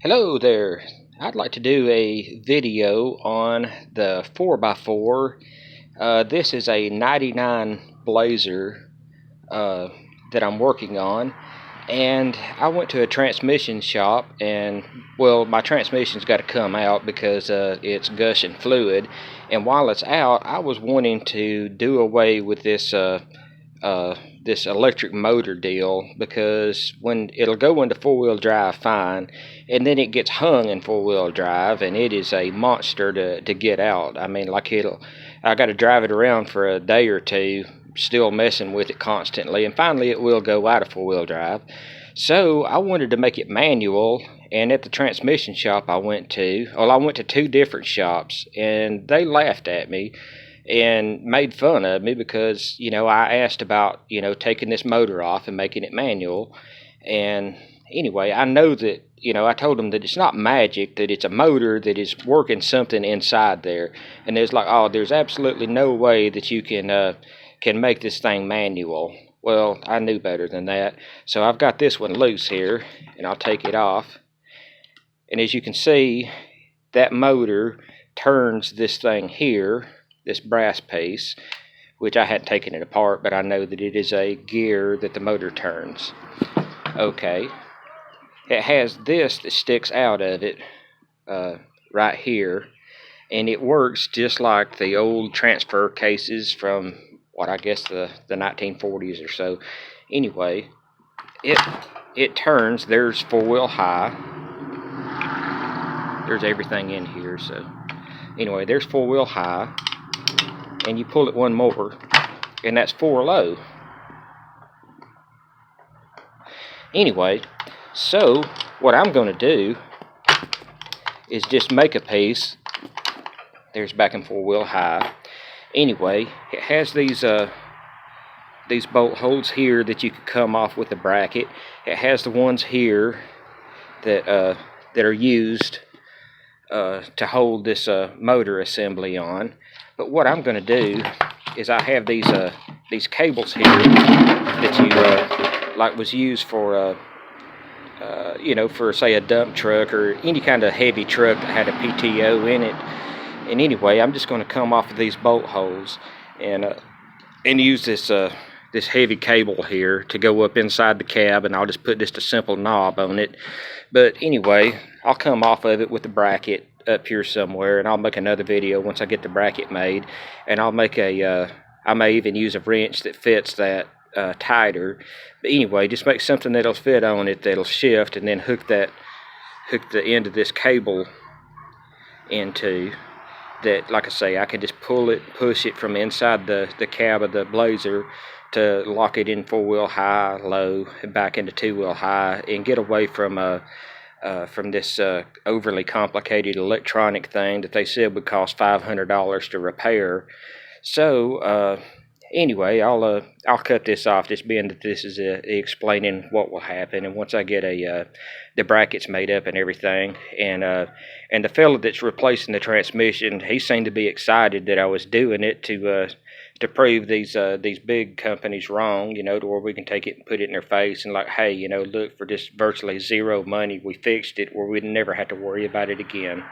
Hello there. I'd like to do a video on the 4x4. This is a 99 Blazer uh, that I'm working on, and I went to a transmission shop, and well, my transmission's got to come out because it's gushing fluid, and while it's out I was wanting to do away with this electric motor deal, because when it'll go into four-wheel drive fine, and then it gets hung in four-wheel drive, and it is a monster to get out. I mean, like, I got to drive it around for a day or two, still messing with it constantly, and finally it will go out of four-wheel drive. So I wanted to make it manual, and at the transmission shop I went to two different shops, and they laughed at me and made fun of me because, I asked about, taking this motor off and making it manual. And anyway, I know that, I told them that it's not magic, that it's a motor that is working something inside there. And there's like, oh, there's absolutely no way that you can make this thing manual. Well, I knew better than that. So I've got this one loose here, and I'll take it off. And as you can see, that motor turns this thing here, this brass piece, which I hadn't taken it apart, but I know that it is a gear that the motor turns. Okay, it has this that sticks out of it right here, and it works just like the old transfer cases from what I guess the 1940s or so. Anyway, it turns. There's four-wheel high. There's everything in here. So anyway, there's four-wheel high, and you pull it one more, and that's four low. Anyway, so what I'm going to do is just make a piece. There's back and four-wheel high. Anyway, it has these bolt holes here that you could come off with a bracket. It has the ones here that are used to hold this motor assembly on. But what I'm going to do is I have these cables here that you like was used for for, say, a dump truck or any kind of heavy truck that had a PTO in it. And anyway, I'm just going to come off of these bolt holes and use this heavy cable here to go up inside the cab, and I'll just put just a simple knob on it. But anyway, I'll come off of it with the bracket up here somewhere, and I'll make another video once I get the bracket made, and I'll make I may even use a wrench that fits that tighter. But anyway, just make something that'll fit on it, that'll shift, and then hook the end of this cable into that. Like I say, I can just push it from inside the cab of the Blazer to lock it in four-wheel high, low, and back into two-wheel high, and get away from this overly complicated electronic thing that they said would cost $500 to repair. So anyway, I'll cut this off, just being that this is explaining what will happen. And once I get the brackets made up and everything, and the fella that's replacing the transmission, he seemed to be excited that I was doing it to prove these big companies wrong, to where we can take it and put it in their face and like, hey, look, for just virtually zero money, we fixed it, where we'd never have to worry about it again.